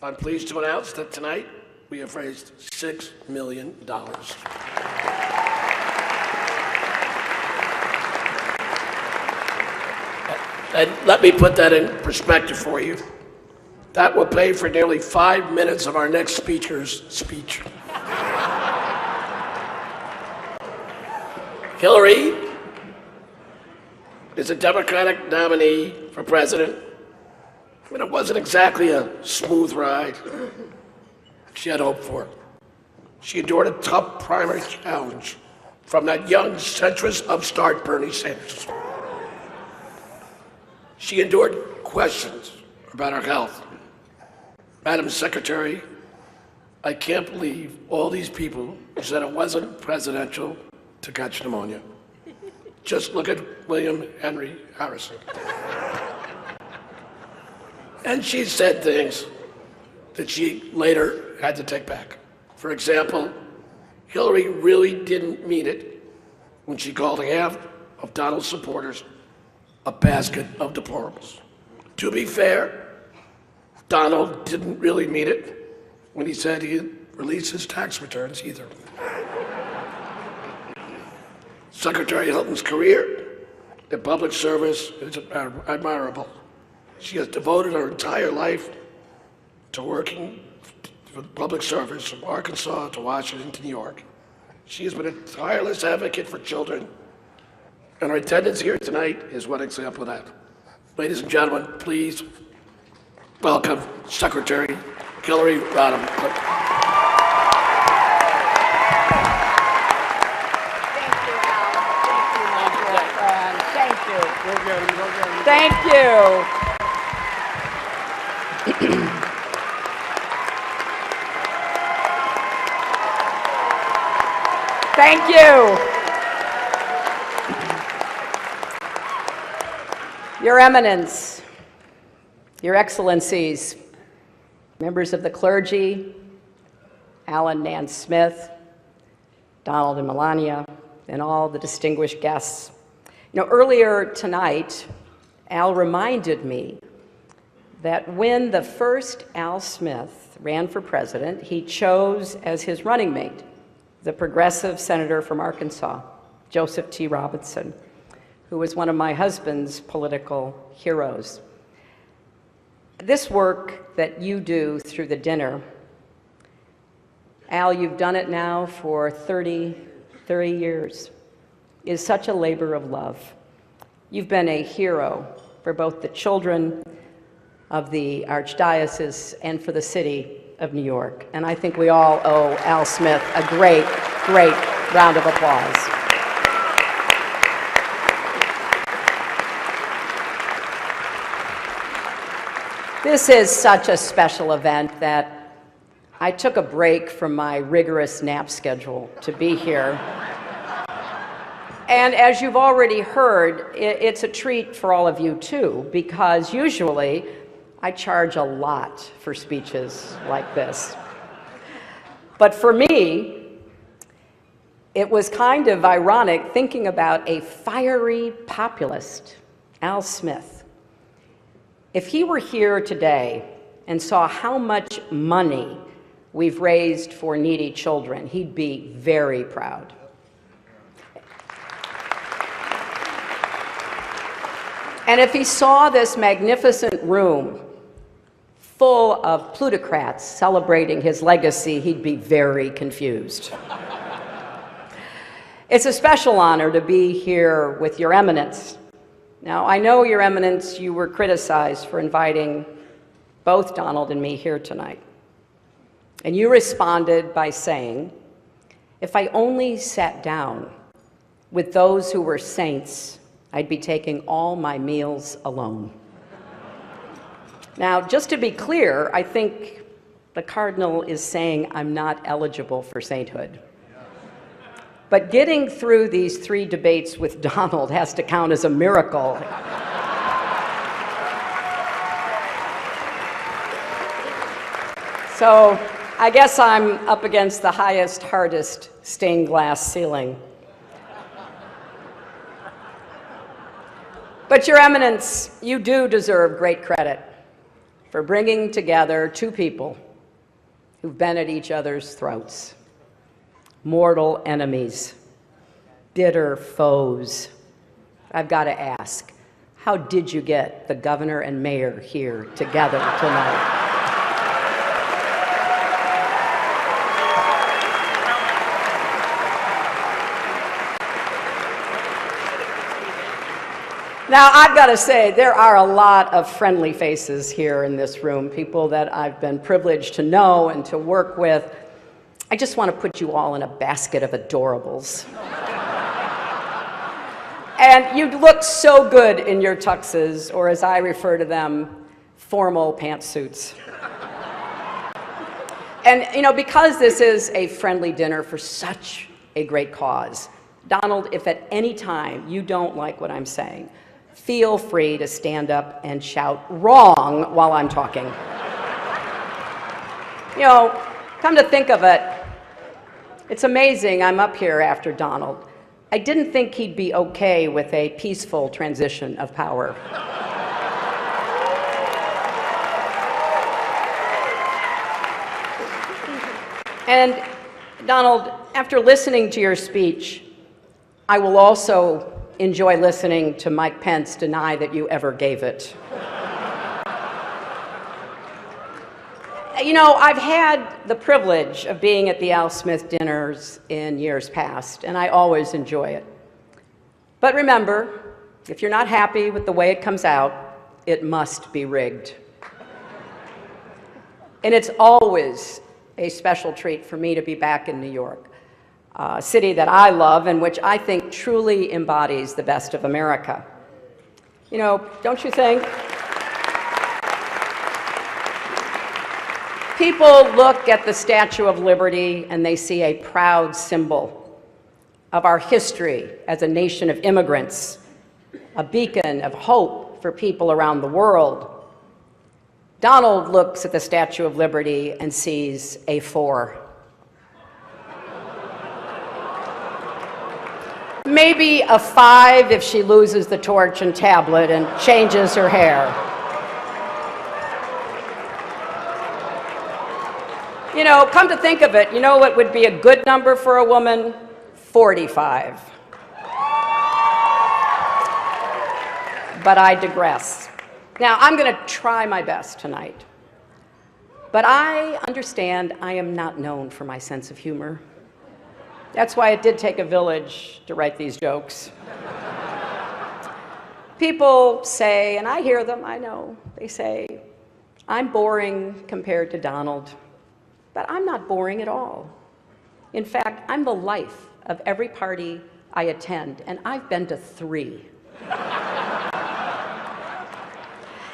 I'm pleased to announce that tonight we have raised $6 million. And let me put that in perspective for you. That will pay for nearly 5 minutes of our next speaker's speech. Hillary is a Democratic nominee for president, and it wasn't exactly a smooth ride she had hoped for. She endured a tough primary challenge from that young centrist upstart Bernie Sanders. She endured questions about her health. Madam Secretary, I can't believe all these people said it wasn't presidential to catch pneumonia. Just look at William Henry Harrison. And she said things that she later had to take back. For example, Hillary really didn't mean it when she called half of Donald's supporters a basket of deplorables. To be fair, Donald didn't really mean it when he said he'd release his tax returns either. Secretary Hilton's career in public service is admirable. She has devoted her entire life to working for public service from Arkansas to Washington to New York. She has been a tireless advocate for children, and her attendance here tonight is one example of that. Ladies and gentlemen, please welcome Secretary Hillary Rodham Clinton. Thank you. Thank you. Your Eminence, Your Excellencies, members of the clergy, Alan Nance Smith, Donald and Melania, and all the distinguished guests. Earlier tonight, Al reminded me that when the first Al Smith ran for president, he chose as his running mate the progressive senator from Arkansas, Joseph T. Robinson, who was one of my husband's political heroes. This work that you do through the dinner, Al, you've done it now for 30 years, is such a labor of love. You've been a hero for both the children of the Archdiocese and for the city of New York. And I think we all owe Al Smith a great, great round of applause. This is such a special event that I took a break from my rigorous nap schedule to be here. And as you've already heard, it's a treat for all of you too, because usually I charge a lot for speeches like this. But for me, it was kind of ironic thinking about a fiery populist, Al Smith. If he were here today and saw how much money we've raised for needy children, he'd be very proud. And if he saw this magnificent room full of plutocrats celebrating his legacy, he'd be very confused. It's a special honor to be here with Your Eminence. Now, I know, Your Eminence, you were criticized for inviting both Donald and me here tonight. And you responded by saying, if I only sat down with those who were saints, I'd be taking all my meals alone. Now, just to be clear, I think the Cardinal is saying I'm not eligible for sainthood. But getting through these 3 debates with Donald has to count as a miracle. So I guess I'm up against the highest, hardest stained glass ceiling. But Your Eminence, you do deserve great credit for bringing together two people who've been at each other's throats, mortal enemies, bitter foes. I've got to ask, how did you get the governor and mayor here together tonight? Now, I've got to say, there are a lot of friendly faces here in this room, people that I've been privileged to know and to work with. I just want to put you all in a basket of adorables. And you look so good in your tuxes, or as I refer to them, formal pantsuits. And, you know, because this is a friendly dinner for such a great cause, Donald, if at any time you don't like what I'm saying, feel free to stand up and shout "wrong" while I'm talking. You know, come to think of it, it's amazing I'm up here after Donald. I didn't think he'd be okay with a peaceful transition of power. And Donald, after listening to your speech, I will also enjoy listening to Mike Pence deny that you ever gave it. You know, I've had the privilege of being at the Al Smith dinners in years past, and I always enjoy it. But remember, if you're not happy with the way it comes out, it must be rigged. And it's always a special treat for me to be back in New York, a city that I love and which I think truly embodies the best of America. You know, don't you think? People look at the Statue of Liberty and they see a proud symbol of our history as a nation of immigrants, a beacon of hope for people around the world. Donald looks at the Statue of Liberty and sees a 4. Maybe a 5 if she loses the torch and tablet and changes her hair. You know, come to think of it, you know what would be a good number for a woman? 45. But I digress. Now, I'm going to try my best tonight. But I understand I am not known for my sense of humor. That's why it did take a village to write these jokes. People say, and I hear them, I know, they say, I'm boring compared to Donald. But I'm not boring at all. In fact, I'm the life of every party I attend, and I've been to 3.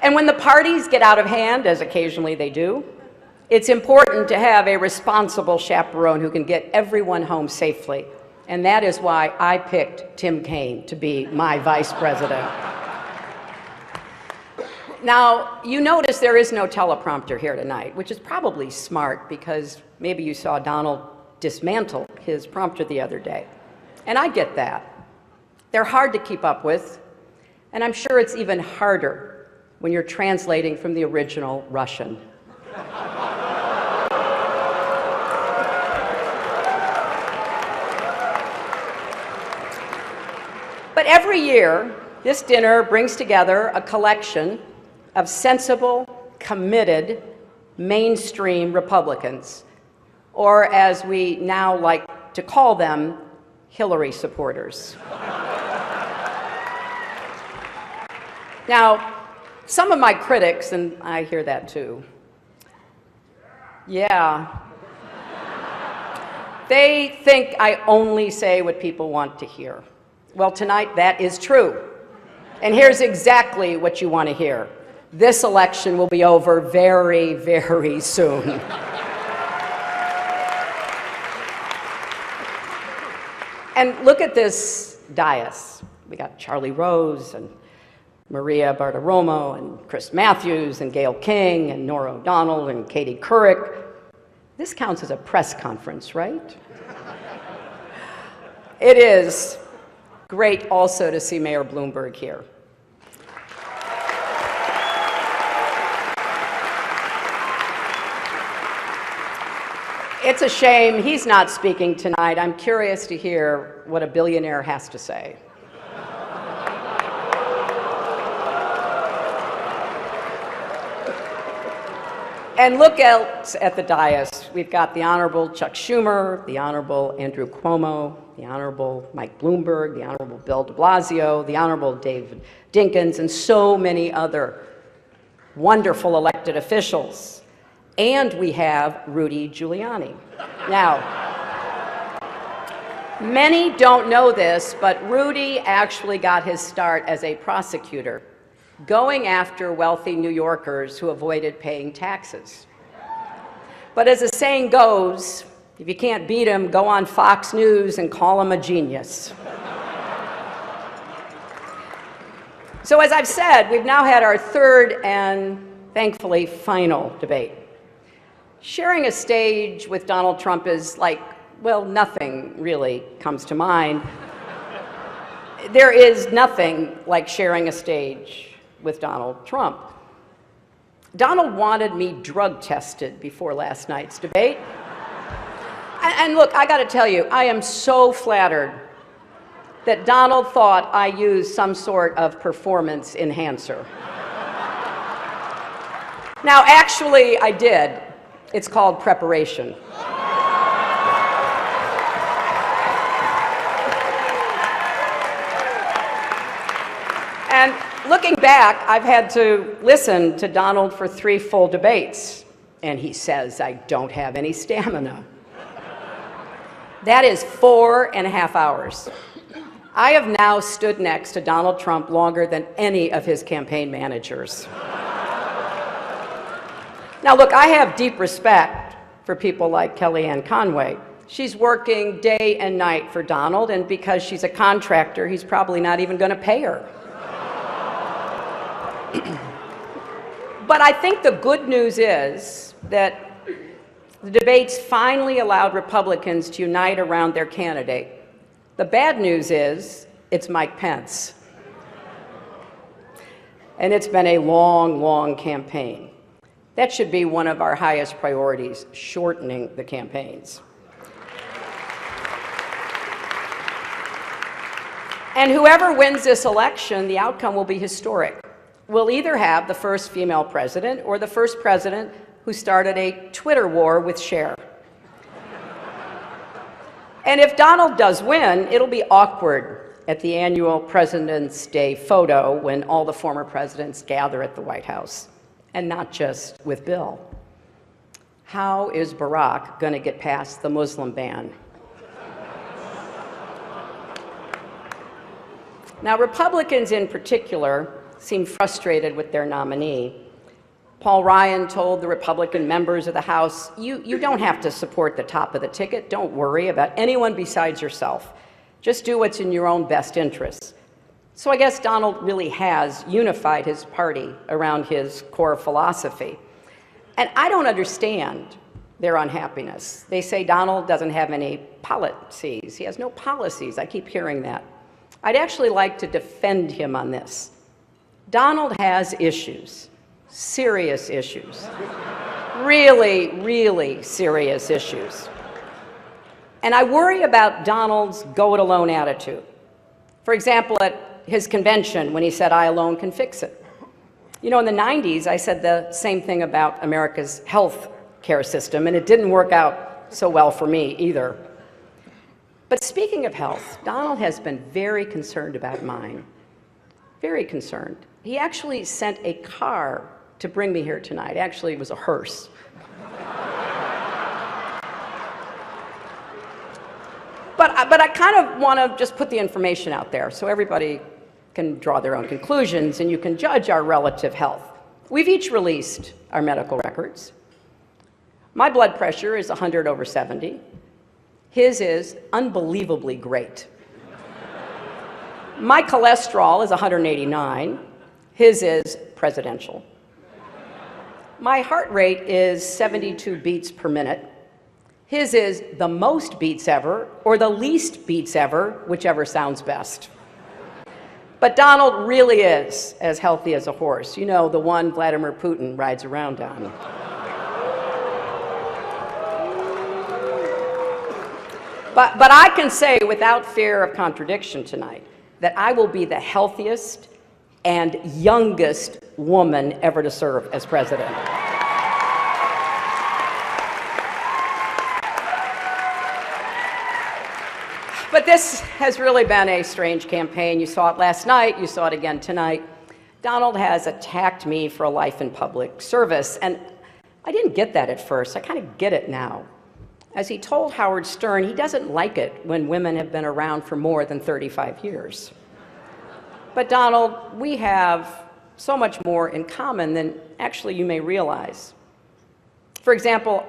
And when the parties get out of hand, as occasionally they do, it's important to have a responsible chaperone who can get everyone home safely. And that is why I picked Tim Kaine to be my vice president. Now, you notice there is no teleprompter here tonight, which is probably smart because maybe you saw Donald dismantle his prompter the other day. And I get that. They're hard to keep up with, and I'm sure it's even harder when you're translating from the original Russian. But every year, this dinner brings together a collection of sensible, committed, mainstream Republicans, or as we now like to call them, Hillary supporters. Now, some of my critics, and I hear that too, yeah, they think I only say what people want to hear. Well, tonight that is true. And here's exactly what you want to hear. This election will be over very, very soon. And look at this dais. We got Charlie Rose and Maria Bartiromo and Chris Matthews and Gayle King and Norah O'Donnell and Katie Couric. This counts as a press conference, right? It is great also to see Mayor Bloomberg here. It's a shame he's not speaking tonight. I'm curious to hear what a billionaire has to say. And look else at the dais. We've got the Honorable Chuck Schumer, the Honorable Andrew Cuomo, the Honorable Mike Bloomberg, the Honorable Bill de Blasio, the Honorable David Dinkins, and so many other wonderful elected officials. And we have Rudy Giuliani. Now, many don't know this, but Rudy actually got his start as a prosecutor, going after wealthy New Yorkers who avoided paying taxes. But as the saying goes, if you can't beat him, go on Fox News and call him a genius. So as I've said, we've now had our third and thankfully final debate. Sharing a stage with Donald Trump is like, well, nothing really comes to mind. There is nothing like sharing a stage with Donald Trump. Donald wanted me drug tested before last night's debate. And look, I gotta tell you, I am so flattered that Donald thought I used some sort of performance enhancer. Now, actually, I did. It's called preparation. And looking back, I've had to listen to Donald for 3 full debates, and he says I don't have any stamina. That is 4.5 hours. I have now stood next to Donald Trump longer than any of his campaign managers. Now look, I have deep respect for people like Kellyanne Conway. She's working day and night for Donald, and because she's a contractor, he's probably not even going to pay her. But I think the good news is that the debates finally allowed Republicans to unite around their candidate. The bad news is it's Mike Pence. And it's been a long, long campaign. That should be one of our highest priorities, shortening the campaigns. And whoever wins this election, the outcome will be historic. We'll either have the first female president or the first president who started a Twitter war with Cher. And if Donald does win, it'll be awkward at the annual President's Day photo when all the former presidents gather at the White House, and not just with Bill. How is Barack going to get past the Muslim ban? Now, Republicans in particular seem frustrated with their nominee. Paul Ryan told the Republican members of the House, you don't have to support the top of the ticket. Don't worry about anyone besides yourself. Just do what's in your own best interests. So I guess Donald really has unified his party around his core philosophy. And I don't understand their unhappiness. They say Donald doesn't have any policies. He has no policies. I keep hearing that. I'd actually like to defend him on this. Donald has issues, serious issues, really, really serious issues. And I worry about Donald's go-it-alone attitude. For example, at his convention when he said, "I alone can fix it." You know, in the 90s, I said the same thing about America's health care system, and it didn't work out so well for me either. But speaking of health, Donald has been very concerned about mine, very concerned. He actually sent a car to bring me here tonight. Actually, it was a hearse. But I kind of want to just put the information out there so everybody can draw their own conclusions and you can judge our relative health. We've each released our medical records. My blood pressure is 100/70. His is unbelievably great. My cholesterol is 189. His is presidential. My heart rate is 72 beats per minute. His is the most beats ever, or the least beats ever, whichever sounds best. But Donald really is as healthy as a horse. You know, the one Vladimir Putin rides around on. But I can say without fear of contradiction tonight that I will be the healthiest and youngest woman ever to serve as president. But this has really been a strange campaign. You saw it last night, you saw it again tonight. Donald has attacked me for a life in public service, and I didn't get that at first. I kind of get it now. As he told Howard Stern, he doesn't like it when women have been around for more than 35 years. But Donald, we have so much more in common than actually you may realize. For example,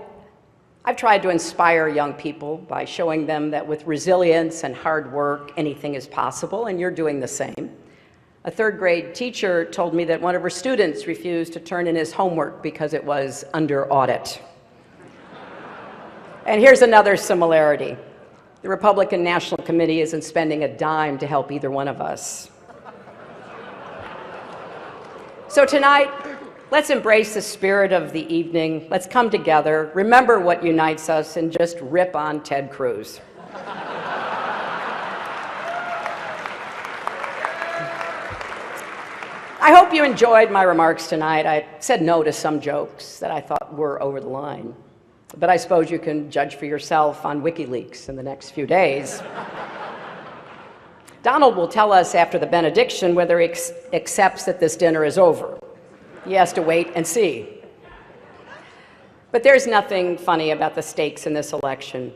I've tried to inspire young people by showing them that with resilience and hard work, anything is possible, and you're doing the same. A third grade teacher told me that one of her students refused to turn in his homework because it was under audit. And here's another similarity. The Republican National Committee isn't spending a dime to help either one of us. So tonight, let's embrace the spirit of the evening. Let's come together, remember what unites us, and just rip on Ted Cruz. I hope you enjoyed my remarks tonight. I said no to some jokes that I thought were over the line. But I suppose you can judge for yourself on WikiLeaks in the next few days. Donald will tell us after the benediction whether he accepts that this dinner is over. He has to wait and see. But there's nothing funny about the stakes in this election.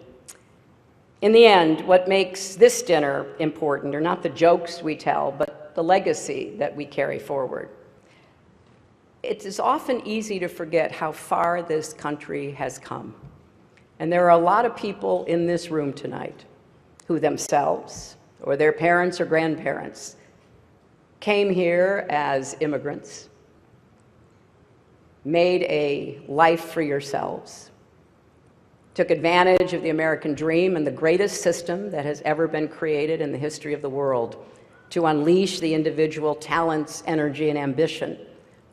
In the end, what makes this dinner important are not the jokes we tell, but the legacy that we carry forward. It is often easy to forget how far this country has come. And there are a lot of people in this room tonight who themselves, or their parents or grandparents, came here as immigrants, made a life for yourselves, took advantage of the American dream and the greatest system that has ever been created in the history of the world to unleash the individual talents, energy, and ambition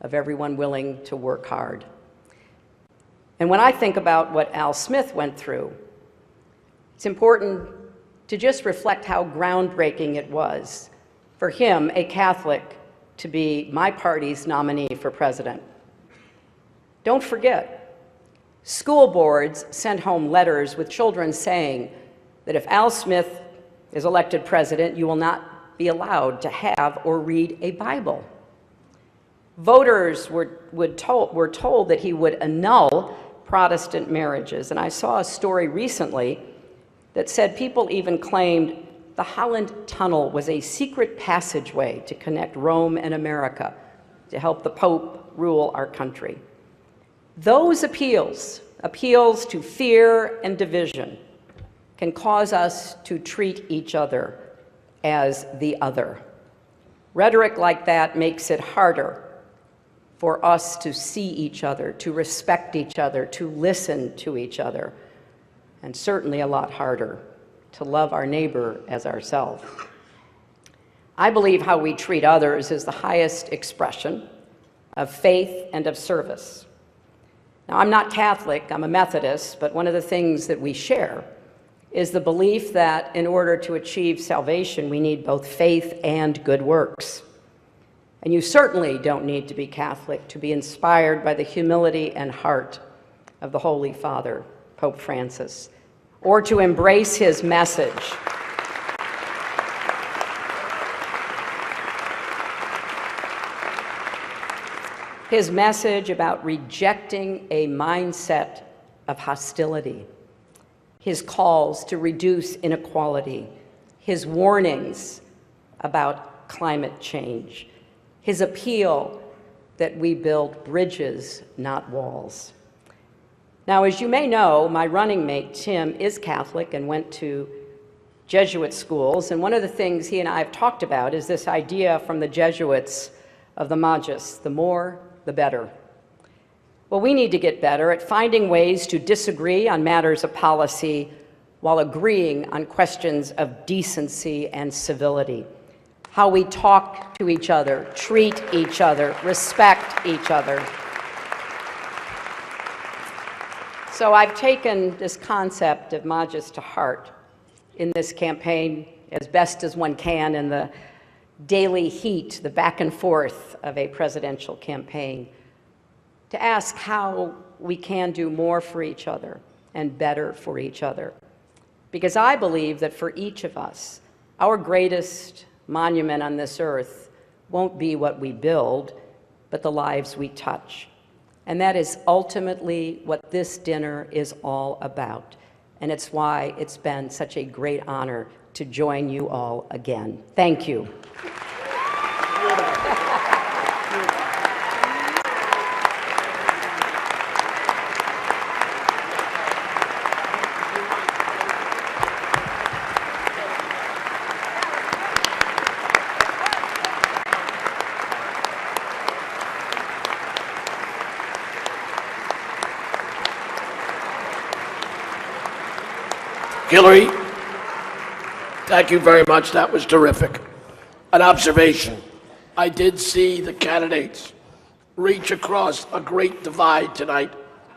of everyone willing to work hard. And when I think about what Al Smith went through, it's important to just reflect how groundbreaking it was for him, a Catholic, to be my party's nominee for president. Don't forget, school boards sent home letters with children saying that if Al Smith is elected president, you will not be allowed to have or read a Bible. Voters were told that he would annul Protestant marriages. And I saw a story recently that said people even claimed the Holland Tunnel was a secret passageway to connect Rome and America to help the Pope rule our country. Those appeals to fear and division, can cause us to treat each other as the other. Rhetoric like that makes it harder for us to see each other, to respect each other, to listen to each other, and certainly a lot harder to love our neighbor as ourselves. I believe how we treat others is the highest expression of faith and of service. Now, I'm not Catholic, I'm a Methodist, but one of the things that we share is the belief that in order to achieve salvation, we need both faith and good works. And you certainly don't need to be Catholic to be inspired by the humility and heart of the Holy Father, Pope Francis, or to embrace his message. His message about rejecting a mindset of hostility, his calls to reduce inequality, his warnings about climate change, his appeal that we build bridges, not walls. Now, as you may know, my running mate, Tim, is Catholic and went to Jesuit schools, and one of the things he and I have talked about is this idea from the Jesuits of the Magis, the more, the better. Well, we need to get better at finding ways to disagree on matters of policy while agreeing on questions of decency and civility. How we talk to each other, treat each other, respect each other. So I've taken this concept of Magis to heart, in this campaign as best as one can in the daily heat, the back and forth of a presidential campaign, to ask how we can do more for each other and better for each other. Because I believe that for each of us, our greatest monument on this earth won't be what we build, but the lives we touch. And that is ultimately what this dinner is all about. And it's why it's been such a great honor to join you all again. Thank you. Hillary, thank you very much. That was terrific. An observation. I did see the candidates reach across a great divide tonight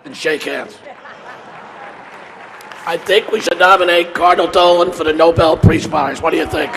and shake hands. I think we should nominate Cardinal Dolan for the Nobel Peace Prize. What do you think?